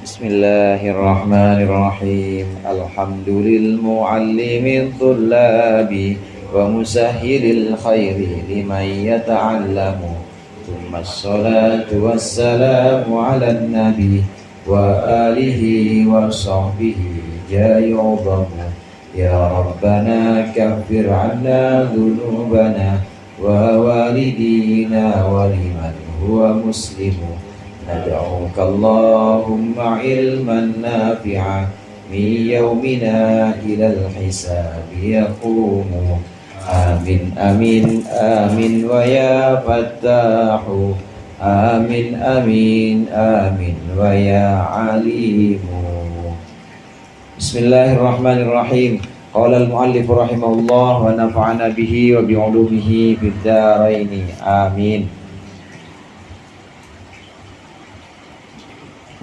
Bismillahirrahmanirrahim. Alhamdulil muallimil thullabi wa musahhilil khairi liman yata'allamu. Thumma assalatu wassalamu ala nabi wa alihi wa sahbihi jayubamu. Ya Rabbana kaffir anna dhunubana wa walidina wa liman huwa muslimu. ندعوك اللهم علما نافعا من يومنا إلى الحساب يقوم. آمين آمين آمين ويا فتاح. آمين آمين آمين ويا عليم. بسم الله الرحمن الرحيم. قال المؤلف رحمه الله ونفعنا به وبعلومه في الدارين آمين.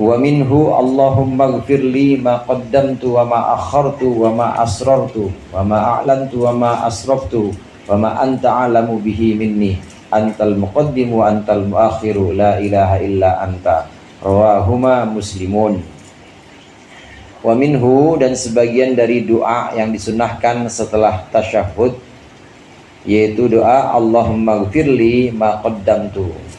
Wa minhu Allahumma ighfirli ma qaddamtu wa ma akhartu wa ma asrartu wa ma a'lantu wa ma asraftu wa ma anta a'lamu bihi minni antal muqaddimu wa antal muakhiru la ilaha illa anta. Rawahuma Muslimun. Wa minhu, dan sebagian dari doa yang disunahkan setelah tasyahud, yaitu doa Allahumma ighfirli ma qaddamtu.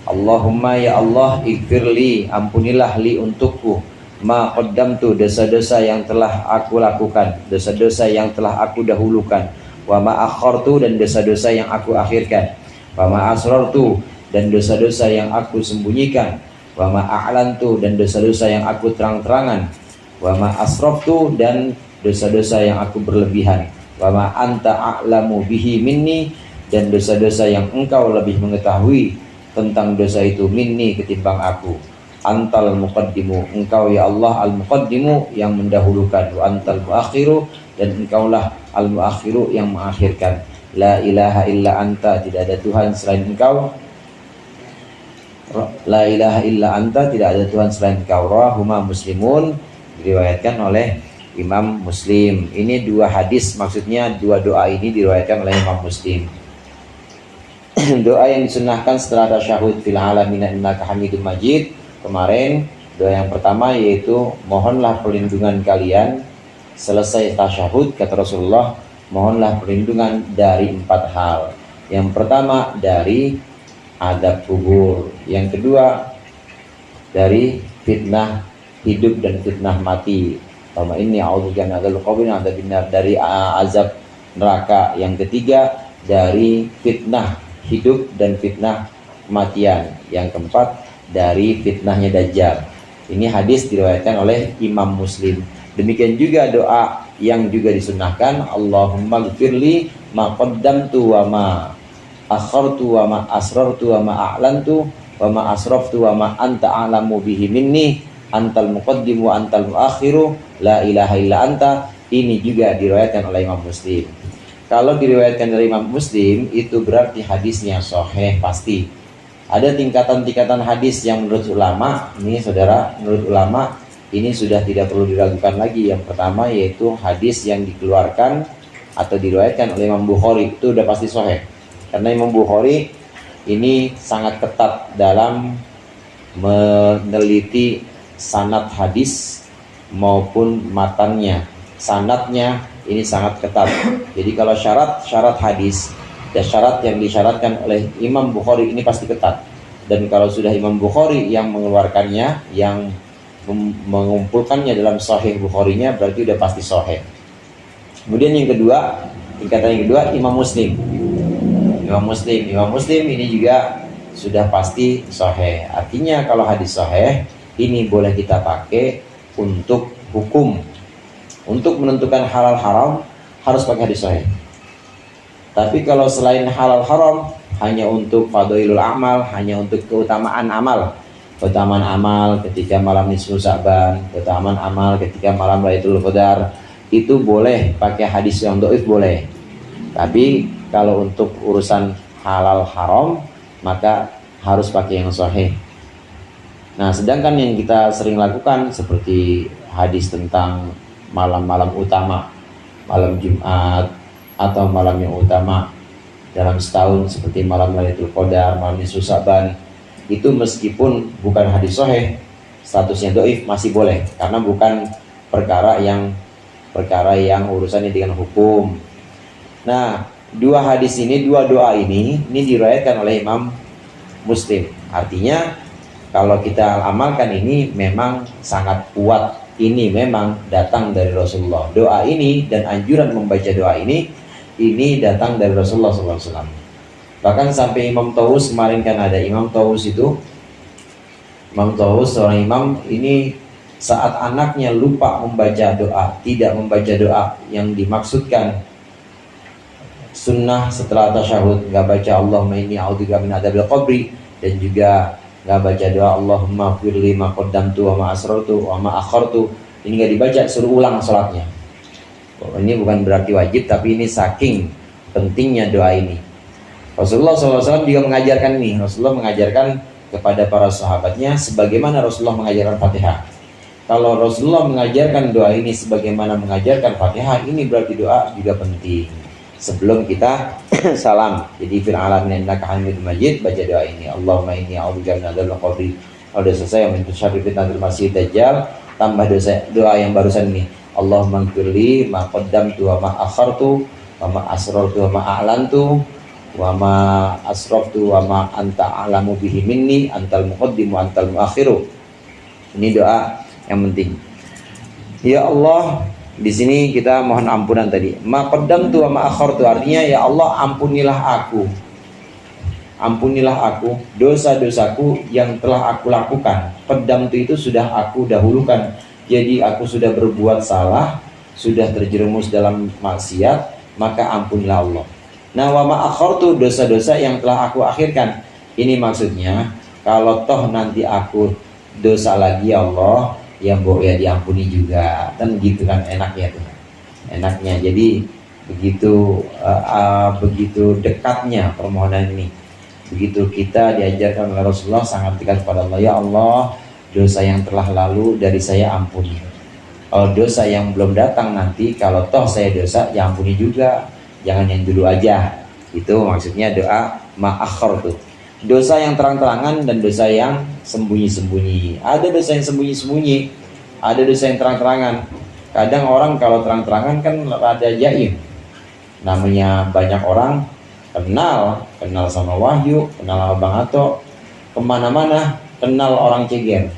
Allahumma ya Allah, ighfirli, ampunilah li untukku, ma qaddamtu, dosa-dosa yang telah aku lakukan, dosa-dosa yang telah aku dahulukan, wa ma akhartu, dan dosa-dosa yang aku akhirkan, wa ma asrartu, dan dosa-dosa yang aku sembunyikan, wa ma a'lantu, dan dosa-dosa yang aku terang-terangan, wa ma asraftu, dan dosa-dosa yang aku berlebihan, wa ma anta a'lamu bihi minni, dan dosa-dosa yang engkau lebih mengetahui tentang dosa itu minni, ketimbang aku. Antal muqaddimu, engkau ya Allah al-muqaddimu, yang mendahulukan, wa antal muakhiru, dan engkaulah al-muakhiru, yang mengakhirkan. La ilaha illa anta, tidak ada Tuhan selain engkau. La ilaha illa anta, tidak ada Tuhan selain engkau. Rawahuma Muslimun, diriwayatkan oleh Imam Muslim. Ini dua hadis, maksudnya dua doa ini diriwayatkan oleh Imam Muslim. Doa yang disunahkan setelah tasyahud fil alamin innaka hamidum majid. Kemarin doa yang pertama yaitu mohonlah perlindungan kalian selesai tasyahud, kata Rasulullah, mohonlah perlindungan dari 4 hal. Yang pertama dari adab kubur, yang kedua dari fitnah hidup dan fitnah mati, ini dari azab neraka. Yang ketiga dari fitnah hidup dan fitnah kematian. Yang keempat dari fitnahnya Dajjal. Ini hadis diriwayatkan oleh Imam Muslim. Demikian juga doa yang juga disunahkan, Allahumma ighfirli ma qaddamtu wa ma akhartu wa ma asrartu wa ma a'lantu wa ma asraftu wa ma anta a'lamu bihi minni antal muqaddimu wa antal muakhiru la ilaha illa anta. Ini juga diriwayatkan oleh Imam Muslim. Kalau diriwayatkan dari Imam Muslim, itu berarti hadisnya sahih pasti. Ada tingkatan-tingkatan hadis yang menurut ulama, ini saudara, menurut ulama ini sudah tidak perlu diragukan lagi. Yang pertama yaitu hadis yang dikeluarkan atau diriwayatkan oleh Imam Bukhari, itu udah pasti sahih. Karena Imam Bukhari ini sangat ketat dalam meneliti sanad hadis maupun matannya. Sanadnya ini sangat ketat. Jadi kalau syarat hadis dan syarat yang disyaratkan oleh Imam Bukhari ini pasti ketat. Dan kalau sudah Imam Bukhari yang mengeluarkannya, yang mengumpulkannya dalam Sahih Bukharinya, berarti udah pasti sahih. Kemudian yang kedua, tingkatan yang kedua Imam Muslim. Imam Muslim ini juga sudah pasti sahih. Artinya kalau hadis sahih ini boleh kita pakai untuk hukum. Untuk menentukan halal haram harus pakai hadis sahih. Tapi kalau selain halal haram, hanya untuk fadhailul amal, hanya untuk keutamaan amal. Keutamaan amal ketika malam nisfu Sa'ban, keutamaan amal ketika malam Lailatul Qadar, itu boleh pakai hadis yang dhaif, boleh. Tapi kalau untuk urusan halal haram, maka harus pakai yang sahih. Nah, sedangkan yang kita sering lakukan seperti hadis tentang malam-malam utama, malam Jumat, atau malam yang utama dalam setahun seperti malam Lailatul Qadar, malam Nisfu Sa'ban, itu meskipun bukan hadis sahih, statusnya dhaif masih boleh karena bukan perkara yang urusannya dengan hukum. Nah, dua hadis ini, dua doa ini diriwayatkan oleh Imam Muslim. Artinya kalau kita amalkan ini memang sangat kuat. Ini memang datang dari Rasulullah. Doa ini dan anjuran membaca doa ini datang dari Rasulullah SAW. Bahkan sampai Imam Tawus, kemarin kan ada Imam Tawus itu, Imam Tawus seorang imam ini saat anaknya lupa membaca doa, tidak membaca doa yang dimaksudkan sunnah setelah tasyahud, nggak baca Allahumma inni a'udzubika min adzabil qabri, dan juga nggak baca doa Allahumma firli ma qaddamtu wa ma asrartu wa ma akhartu, ini nggak dibaca, suruh ulang sholatnya. Ini bukan berarti wajib, tapi ini saking pentingnya doa ini. Rasulullah SAW juga mengajarkan ini. Rasulullah mengajarkan kepada para sahabatnya sebagaimana Rasulullah mengajarkan Fatihah. Kalau Rasulullah mengajarkan doa ini sebagaimana mengajarkan Fatihah, ini berarti doa juga penting. Sebelum kita salam, jadi fil alamin innaka hamidum majid, baca doa ini. Allahumma inni a'udzubika min adzabil qabri. Kalau dosa saya min syarri fitnatil masih dajjal, tambah doa yang barusan ini. Allahumma ighfirli ma qaddamtu wa ma akhartu wa ma asrartu wa ma a'lantu wa ma asraftu wa ma anta a'lamu bihi minni antal muqaddim wa antal muakhiru. Ini doa yang penting. Ya Allah, di sini kita mohon ampunan tadi. Ma qaddamtu wa ma akhartu, artinya ya Allah ampunilah aku. Ampunilah aku dosa-dosaku yang telah aku lakukan. Qaddamtu itu sudah aku dahulukan. Jadi aku sudah berbuat salah, sudah terjerumus dalam maksiat, maka ampunilah Allah. Nah, wa ma akhartu, dosa-dosa yang telah aku akhirkan. Ini maksudnya kalau toh nanti aku dosa lagi ya Allah, ya ya diampuni juga, kan gitu kan enaknya tuh, enaknya. Jadi begitu begitu dekatnya permohonan ini, begitu kita diajarkan oleh Rasulullah sangat dekat kepada Allah. Ya Allah, dosa yang telah lalu dari saya ampuni. Kalau dosa yang belum datang nanti, kalau toh saya dosa, ya ampuni juga. Jangan yang dulu aja. Itu maksudnya doa ma'akhir tuh. Dosa yang terang-terangan dan dosa yang sembunyi-sembunyi. Ada dosa yang sembunyi-sembunyi, ada dosa yang terang-terangan. Kadang orang kalau terang-terangan kan ada jaim. Namanya banyak orang kenal sama Wahyu, kenal sama Bang Ato, kemana-mana kenal orang Ceger.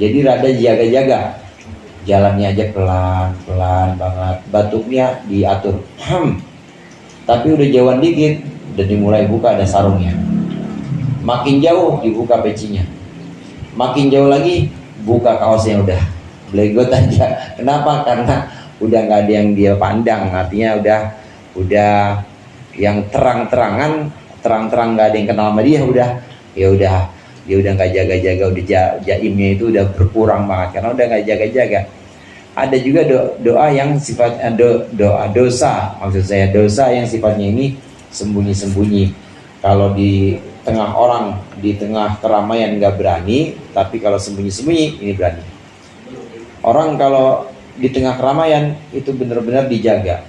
Jadi rada jaga-jaga, jalannya aja pelan-pelan banget, batuknya diatur. Tapi udah jauhan dikit, udah dimulai buka ada sarungnya. Makin jauh dibuka pecinya, makin jauh lagi buka kaosnya, udah blegot aja. Kenapa? Karena udah nggak ada yang dia pandang. Artinya udah yang terang-terangan, terang-terang nggak ada yang kenal sama dia, dia udah nggak jaga-jaga, udah jaimnya itu udah berkurang banget karena udah nggak jaga-jaga. Ada juga doa yang sifatnya doa dosa, maksud saya dosa yang sifatnya ini sembunyi-sembunyi. Kalau di tengah orang, di tengah keramaian nggak berani, tapi kalau sembunyi-sembunyi ini berani. Orang kalau di tengah keramaian itu benar-benar dijaga,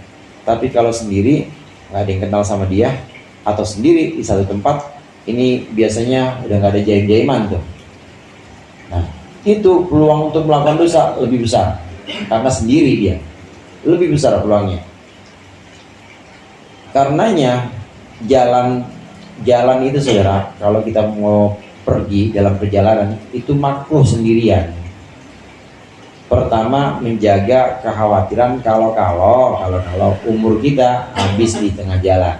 tapi kalau sendiri nggak ada yang kenal sama dia, atau sendiri di satu tempat, ini biasanya udah nggak ada jaim-jaiman tuh. Nah, itu peluang untuk melakukan dosa lebih besar karena sendiri dia, lebih besar peluangnya. Karenanya jalan itu saudara, kalau kita mau pergi dalam perjalanan itu makruh sendirian. Pertama, menjaga kekhawatiran kalau umur kita habis di tengah jalan.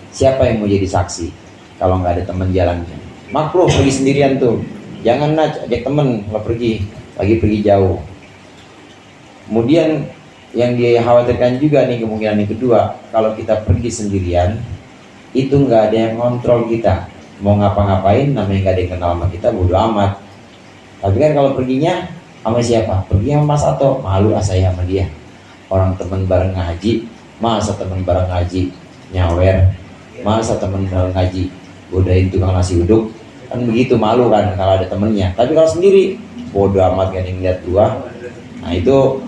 Siapa yang mau jadi saksi kalau nggak ada teman jalannya? Makruh pergi sendirian tuh. Jangan ajak temen kalau lagi pergi jauh. Kemudian yang dia khawatirkan juga nih, kemungkinan yang kedua, kalau kita pergi sendirian itu nggak ada yang kontrol kita mau ngapa-ngapain, namanya nggak ada yang kenal sama kita, bodo amat. Tapi kan kalau perginya sama siapa? Pergi sama Mas Ato, malu saya sama dia. Orang teman bareng ngaji, masa teman bareng ngaji nyawer, masa teman bareng ngaji godain tukang nasi uduk, kan begitu, malu kan kalau ada temennya. Tapi kalau sendiri bodo amat, gak ada yang lihat gua. Nah itu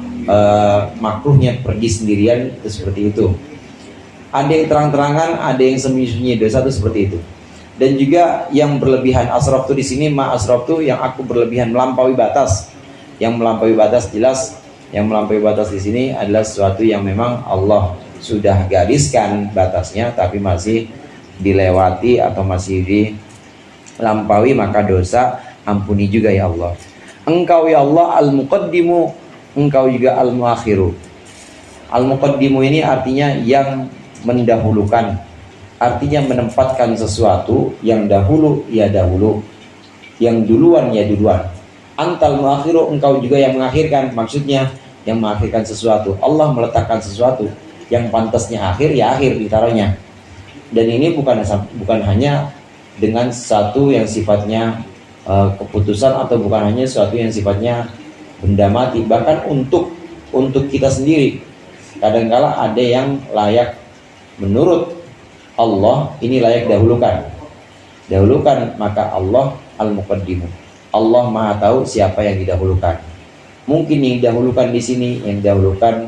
makruhnya pergi sendirian itu seperti itu. Ada yang terang-terangan, ada yang sembunyi-sembunyi. Dosa itu seperti itu. Dan juga yang berlebihan, asraf itu di sini asraf itu yang aku berlebihan, melampaui batas. Yang melampaui batas jelas, yang melampaui batas di sini adalah sesuatu yang memang Allah sudah gariskan batasnya, tapi masih dilewati atau masih dilampaui, maka dosa ampuni juga ya Allah. Engkau ya Allah al-muqaddimu, engkau juga al-muakhiru. Al-muqaddimu ini artinya yang mendahulukan, artinya menempatkan sesuatu yang dahulu ya dahulu, yang duluan ya duluan. Antal muakhiru, engkau juga yang mengakhirkan, maksudnya yang mengakhirkan sesuatu. Allah meletakkan sesuatu yang pantasnya akhir ya akhir ditaruhnya. Dan ini bukan hanya dengan satu yang sifatnya keputusan, atau bukan hanya sesuatu yang sifatnya benda mati, bahkan untuk kita sendiri. Kadangkala ada yang layak menurut Allah ini layak dahulukan, maka Allah al-muqaddimu. Allah Maha tahu siapa yang didahulukan. Mungkin yang didahulukan di sini, yang didahulukan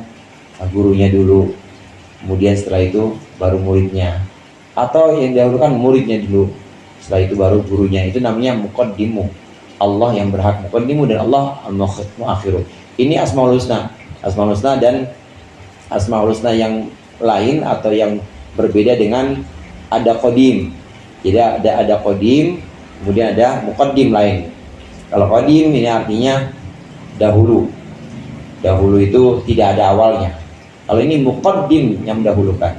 gurunya dulu, kemudian setelah itu baru muridnya, atau yang didahulukan muridnya dulu, setelah itu baru gurunya. Itu namanya muqaddimu. Allah yang berhak muqaddimu dan Allah al-muakhiru. Ini Asmaul Husna. Asmaul Husna dan Asmaul Husna yang lain atau yang berbeda dengan ada qadim. Jadi ada qadim, kemudian ada muqaddim lain. Kalau qadim ini artinya dahulu. Dahulu itu tidak ada awalnya. Kalau ini muqaddim yang mendahulukan.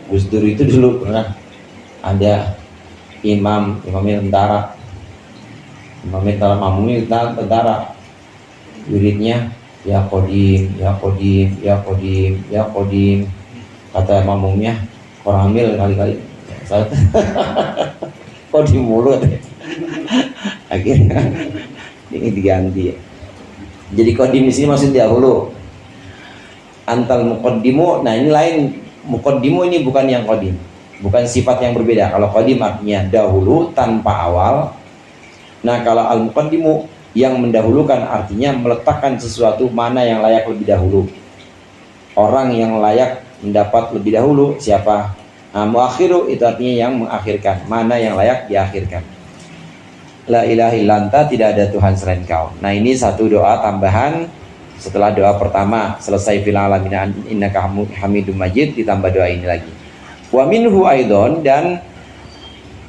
Gus Dur itu dulu pernah ada imamnya tentara. Imamnya tentara. Wiridnya ya qadim, ya qadim, ya qadim, ya qadim. Kata makmumnya, orang hamil kali-kali. Qadim mulut. Akhirnya ini diganti. Jadi qadim di sini maksudnya dahulu. Antal muqaddimu, nah ini lain. Muqaddimu ini bukan yang qadim, bukan sifat yang berbeda. Kalau qadim artinya dahulu tanpa awal. Nah kalau al-muqaddimu yang mendahulukan artinya meletakkan sesuatu mana yang layak lebih dahulu. Orang yang layak mendapat lebih dahulu siapa? Nah, muakhiru itu artinya yang mengakhirkan, mana yang layak diakhirkan. La ilaha illanta, tidak ada Tuhan selain Kau. Nah ini satu doa tambahan setelah doa pertama selesai fil alamin innaka hamidum majid, ditambah doa ini lagi. Wa minhu aidon, dan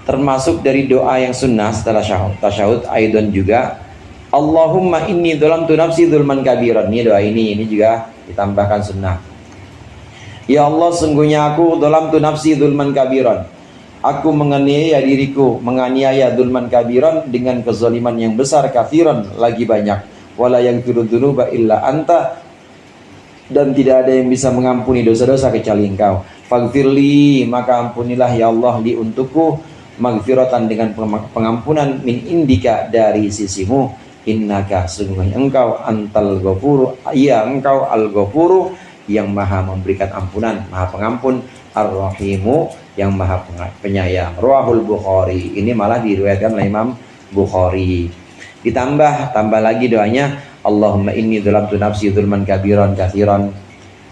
termasuk dari doa yang sunnah setelah tasyahud aidon juga, Allahumma inni dzalamtu nafsi dzulman kabiran. Ini doa ini juga ditambahkan sunnah. Ya Allah, sungguhnya aku dzalamtu nafsi dzulman kabiran. Aku menganiaya diriku, menganiaya dzulman kabiran dengan kezaliman yang besar, katsiran lagi banyak. Wala yaghfiru dzunuba illa anta, dan tidak ada yang bisa mengampuni dosa-dosa kecuali Engkau. Faghfirli, maka ampunilah ya Allah li untukku, maghfiratan dengan pengampunan min indika dari sisimu, innaka sungguhnya Engkau antal ghafuru, ya Engkau al-ghafuru yang maha memberikan ampunan, maha pengampun, ar-rahimu yang maha penyayang. Rawahul Bukhari, ini malah diriwayatkan oleh Imam Bukhari. Ditambah lagi doanya, Allahumma inni dzalamtu nafsi dzulman kabiran katsiran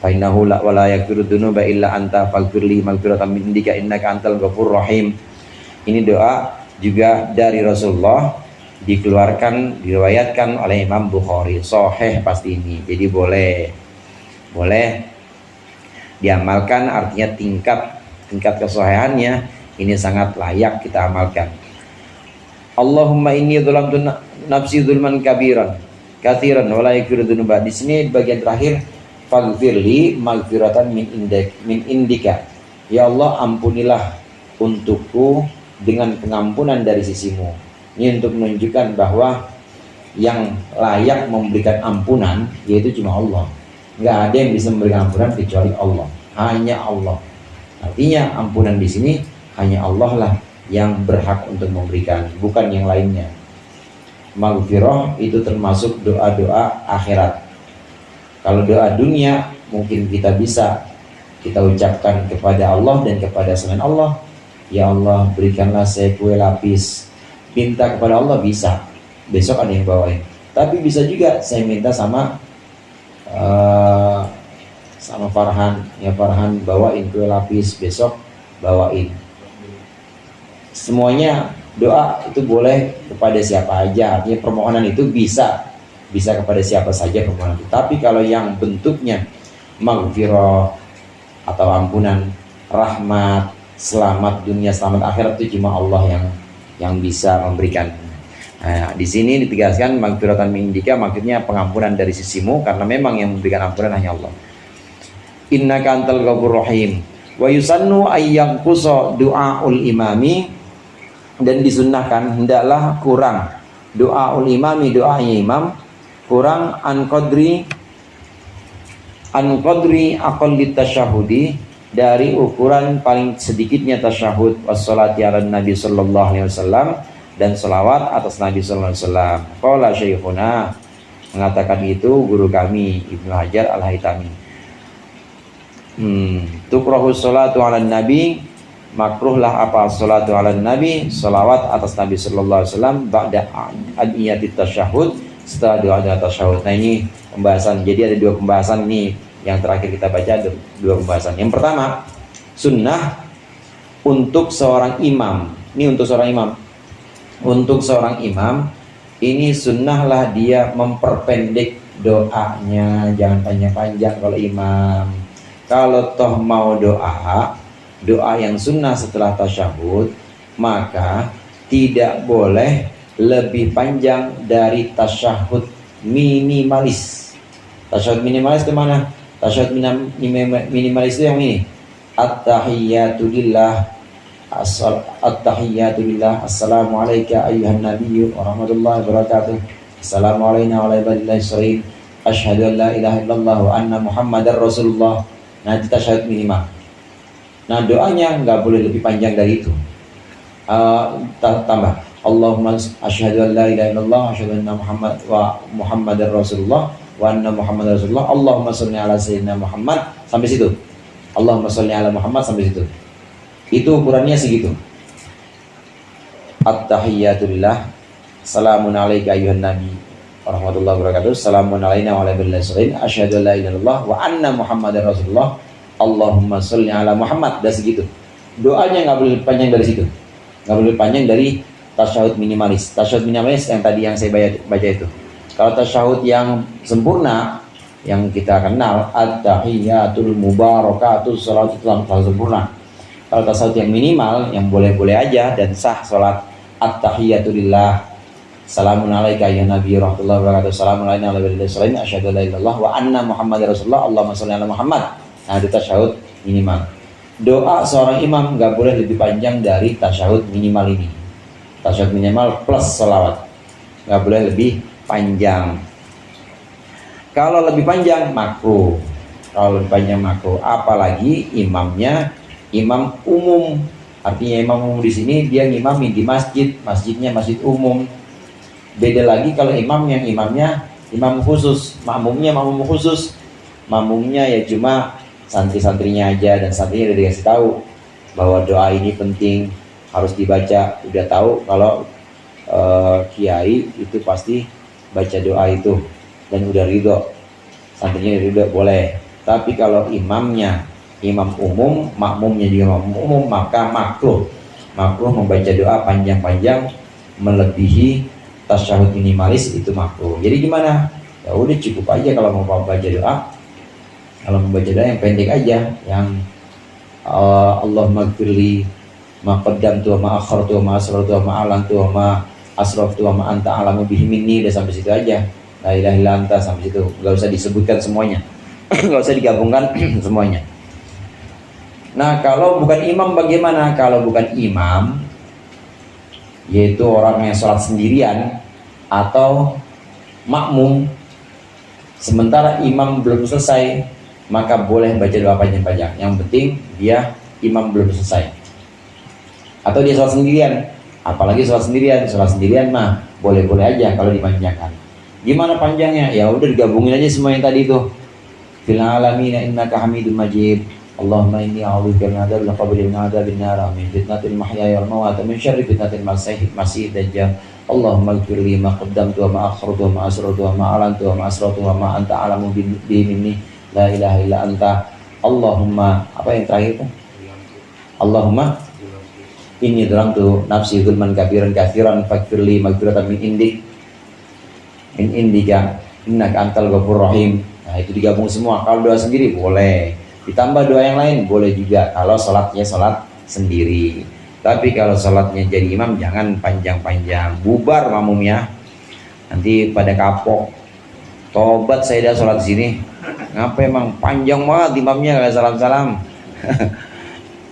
fa innahu la wala yaghfiru dzunuba illa anta faghfirli maghfiratan min indika innaka antal ghafurur rahim. Ini doa juga dari Rasulullah, dikeluarkan, diriwayatkan oleh Imam Bukhari. Sahih pasti ini. Jadi boleh diamalkan, artinya tingkat kesahihannya ini sangat layak kita amalkan. Allahumma inni dzalamtu nafsi dzulman kabiran katsiran wa la yaghfiru dzunuba. Di sini bagian terakhir, faghfirli maghfiratan min indika. Ya Allah, ampunilah untukku dengan pengampunan dari sisimu. Ini untuk menunjukkan bahwa yang layak memberikan ampunan yaitu cuma Allah. Nggak ada yang bisa memberikan ampunan kecuali Allah. Hanya Allah. Artinya ampunan di sini hanya Allah lah yang berhak untuk memberikan, bukan yang lainnya. Maghfirah itu termasuk doa-doa akhirat. Kalau doa dunia mungkin kita bisa kita ucapkan kepada Allah dan kepada selain Allah. Ya Allah, berikanlah saya kue lapis. Minta kepada Allah bisa. Besok ada yang bawain. Tapi bisa juga saya minta sama sama Farhan, ya Farhan bawain kue lapis, besok bawain. Semuanya doa itu boleh kepada siapa aja, artinya permohonan itu bisa kepada siapa saja permohonan itu. Tapi kalau yang bentuknya maghfirah atau ampunan, rahmat, selamat dunia, selamat akhirat, itu cuma Allah yang bisa memberikan. Nah, di sini ditegaskan maghfiratan min indika, maksudnya pengampunan dari sisimu, karena memang yang memberikan ampunan hanya Allah. Innaka antal ghafurur rahim. Wa yusannu ayyanqusa du'aul imami, dan disunnahkan hendaklah kurang du'aul imami, doanya imam, kurang an qadri aqallit tasyahudi, dari ukuran paling sedikitnya tasyahud, wassalati ala nabi sallallahu alaihi wasallam, dan selawat atas Nabi sallallahu alaihi wasallam. Qala syekhuna, mengatakan itu guru kami Ibnu Hajar Al-Haytami. Tukrahu sholatu ala nabi, makruhlah apa sholatu ala nabi, selawat atas Nabi sallallahu alaihi wasallam, ba'da adiyatit tasyahud, setelah doa tasyahud. Nah ini pembahasan, jadi ada dua pembahasan nih yang terakhir kita baca, ada dua pembahasan. Yang pertama, sunnah untuk seorang imam. Ini untuk seorang imam. Untuk seorang imam ini sunnahlah dia memperpendek doanya, jangan panjang-panjang kalau imam. Kalau toh mau doa yang sunnah setelah tasyahud, maka tidak boleh lebih panjang dari tasyahud minimalis. Tasyahud minimalis itu mana? Tasyahud minimalis itu yang ini. At-tahiyyatu lillah, at-tahiyyatu lillah, assalamu alayka ayyuhan nabiyyu wa rahmatullahi wa barakatuh, assalamu alayna wa ala ibadillahi sholihin, asyhadu an la ilaha illallah wa anna muhammadar rasulullah. Nah itu tasyahud minimal. Nah doanya nggak boleh lebih panjang dari itu. Tambah Allahumma asyhadu an la ilaha illallah, asyhadu anna muhammadar rasulullah wa anna muhammadar rasulullah, Allahumma sholli ala sayyidina Muhammad, sampai situ. Allahumma sholli ala Muhammad, sampai situ. Itu ukurannya segitu. At-tahiyyatu lillah, salamun alayka ayyuhan nabi wa rahmatullahi wa barakatuh, salamun alayna wa ala ibadillahi sholihin, asyhadu an la ilaha illallah wa anna muhammadar rasulullah, Allahumma sholli ala Muhammad. Dan segitu. Doanya nggak boleh panjang dari situ. Nggak boleh panjang dari tasyahud minimalis. Tasyahud minimalis yang tadi yang saya baca itu. Kalau tasyahud yang sempurna yang kita kenal, at-tahiyyatul mubarakatuh, salat itu langsung sempurna. Kalau tasawuf yang minimal, yang boleh-boleh aja dan sah sholat, at-tahiyyatu lillah, salamun alaika ya nabi rahmatullahi wabarakatuh, salamun alaina wa ala ibadillahi sholihin, asyhadu an la ilaha illallah wa anna muhammadar rasulullah, Allahumma sholli ala Muhammad. Nah itu tasyahud minimal. Doa seorang imam nggak boleh lebih panjang dari tasyahud minimal ini. Tasyahud minimal plus sholawat, nggak boleh lebih panjang. Kalau lebih panjang makruh. Kalau lebih panjang makruh, apalagi imamnya imam umum. Artinya imam umum di sini dia ngimami di masjid, masjidnya masjid umum. Beda lagi kalau imamnya imam khusus, makmumnya makmum khusus. Makmumnya ya cuma santri-santrinya aja, dan santrinya udah dikasih tahu bahwa doa ini penting, harus dibaca. Udah tahu kalau kiai itu pasti baca doa itu dan udah ridho, santrinya ridho, boleh. Tapi kalau imamnya imam umum, makmumnya juga makmum umum, maka makruh membaca doa panjang-panjang melebihi tasyahud minimalis, itu makruh. Jadi gimana? Ya udah cukup aja kalau mau baca doa. Kalau membaca doa yang pendek aja, yang Allahumma gfirli ma qaddamtu wa ma akhartu wa ma asrartu wa ma alantu wa ma asraftu wa ma anta alamu bihi minni, udah sampai situ aja. La ilaha illa anta, sampai situ. Enggak usah disebutkan semuanya. Enggak usah digabungkan semuanya. Nah kalau bukan imam bagaimana? Kalau bukan imam, yaitu orang yang sholat sendirian atau makmum, sementara imam belum selesai, maka boleh baca doa panjang-panjang. Yang penting dia imam belum selesai. Atau dia sholat sendirian, apalagi sholat sendirian mah boleh-boleh aja kalau dipanjangkan. Gimana panjangnya? Ya udah digabungin aja semua yang tadi itu. Fil alamina innaka hamidum majid. Allahumma inni a'udzubika min adzabil qabri wa min adzabin nar, min fitnatil mahya wal mamat, min syarri fitnatil masih dajjal. Allahumma ighfir ma qaddamtu wa ma akhartu wa ma asrartu wa ma alantu wa ma asrartu wa ma anta alamu bi minni. la ilaha illa anta, Allahumma, apa yang terakhir itu? Allahumma inni dzlamtu nafsi dzulman kabiran katsiran faghfirli maghfiratan min indika innaka antal ghafurur rahim. Nah, itu digabung semua. Kalau doa sendiri boleh, ditambah doa yang lain boleh juga kalau sholatnya sholat sendiri. Tapi kalau sholatnya jadi imam jangan panjang-panjang, bubar makmumnya, nanti pada kapok. Tobat saya dah sholat sini, ngapa emang panjang banget imamnya gak salam-salam.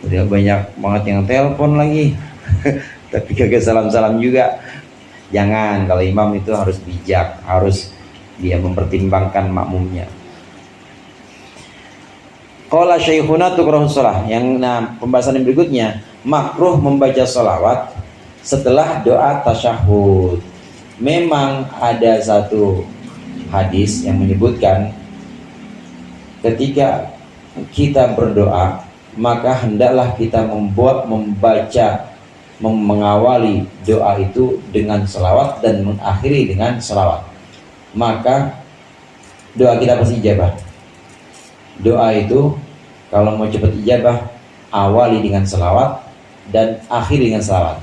Udah banyak banget yang telepon lagi tapi kagak salam-salam juga. Jangan, kalau imam itu harus bijak, harus dia mempertimbangkan makmumnya. Qala syekhuna tukrahus shalah. Yang pembahasan yang berikutnya, makruh membaca sholawat setelah doa tasyahud. Memang ada satu hadis yang menyebutkan ketika kita berdoa maka hendaklah kita mengawali doa itu dengan selawat dan mengakhiri dengan selawat, maka doa kita pasti ijabah. Doa itu kalau mau cepat ijabah, awali dengan selawat dan akhiri dengan selawat.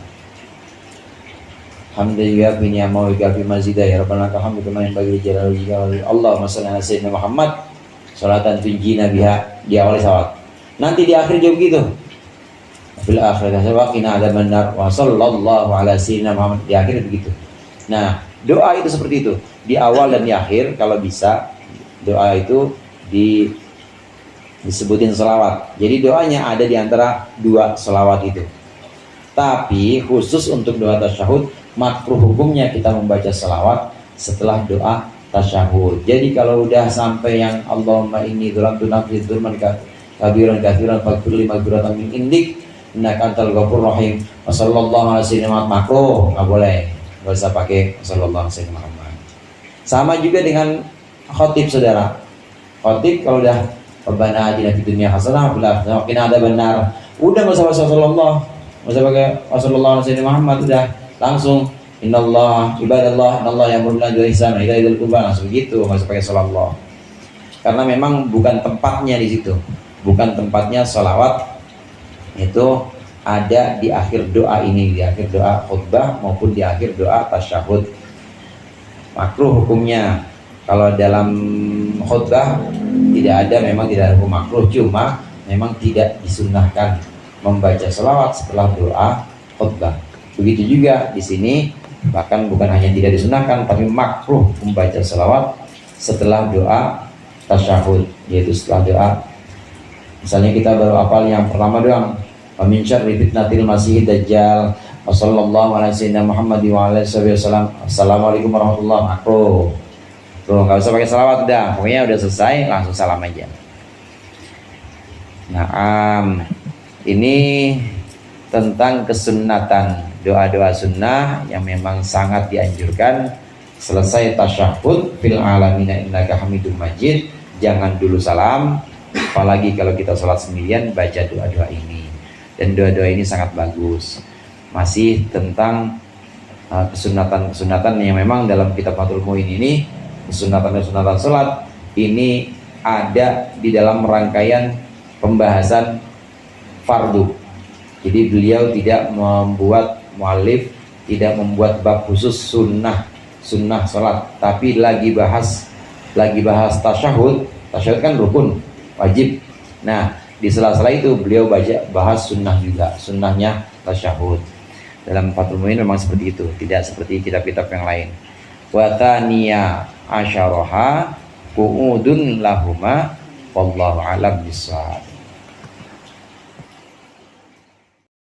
Alhamdulillah bi ni'mahi wa bi mazidah ya rabbana alhamdu kama yanbaghi li jalali wajhika. Allahumma shalli ala sayyidina Muhammad salatan tunjina biha, diawali selawat. Nanti di akhir juga begitu. Fil akhirati waqina adzaban nar wa sallallahu ala sayyidina Muhammad, di akhir begitu. Nah, doa itu seperti itu, di awal dan di akhir. Kalau bisa doa itu disebutin selawat. Jadi doanya ada di antara dua selawat itu. Tapi khusus untuk doa tasyahud, makruh hukumnya kita membaca selawat setelah doa tasyahud. Jadi kalau udah sampai yang Allahumma inni dzlamtu nafsi dzulman kabiran katsiran faghfirli maghfiratan min indik innaka antal ghafurur rahim wa sallallahu alaihi wasallam, makruh, enggak boleh. Enggak usah pakai sallallahu alaihi wasallam. Sama juga dengan khotib, saudara. Khotib kalau udah Rabbana atina fid dunya hasanah wa fil akhirati qina adzabannar, udah enggak usah sallallahu, enggak usah pakai sallallahu alaihi wasallam, udah langsung innallah ibadallah innallah ya'muru bil adli wal ihsan wa ita'i dzil qurba, langsung begitu, enggak usah pakai sallallahu. Karena memang bukan tempatnya di situ. Bukan tempatnya sholawat itu ada di akhir doa ini, di akhir doa khutbah maupun di akhir doa tasyahud. Makruh hukumnya. Kalau dalam khutbah tidak ada, memang tidak ada hukum makruh, cuma memang tidak disunnahkan membaca sholawat setelah doa khutbah. Begitu juga di sini, bahkan bukan hanya tidak disunnahkan, tapi makruh membaca sholawat setelah doa tasyahud, yaitu setelah doa. Misalnya kita baru hafal yang pertama doang, min syarri fitnatil masiihid dajjal, sallallahu alaihi wasallam Muhammad wa alihi wasallam, assalamualaikum warahmatullahi wabarakatuh. Tuh, enggak usah pakai selawat, udah, pokoknya udah selesai langsung salam aja. Nah, ini tentang kesunnatan doa-doa sunnah yang memang sangat dianjurkan. Selesai tasyahud fil alamina innaka hamidum majid, jangan dulu salam. Apalagi kalau kita sholat sendirian baca doa-doa ini. Dan doa-doa ini sangat bagus. Masih tentang kesunatan-kesunatan yang memang dalam kitab Fathul Muin ini, kesunatan-kesunatan sholat ini ada di dalam rangkaian pembahasan fardu. Jadi beliau tidak membuat, muallif tidak membuat bab khusus sunnah sholat, tapi lagi bahas tasyahud. Tasyahud kan rukun wajib. Nah, di sela-sela itu beliau bahas sunnah juga, sunnahnya tasyahud. Dalam Fathul Muin memang seperti itu, tidak seperti kitab-kitab yang lain. Wa thaniya asyaraha qu'udun lahuma wallahu a'lam bissawab.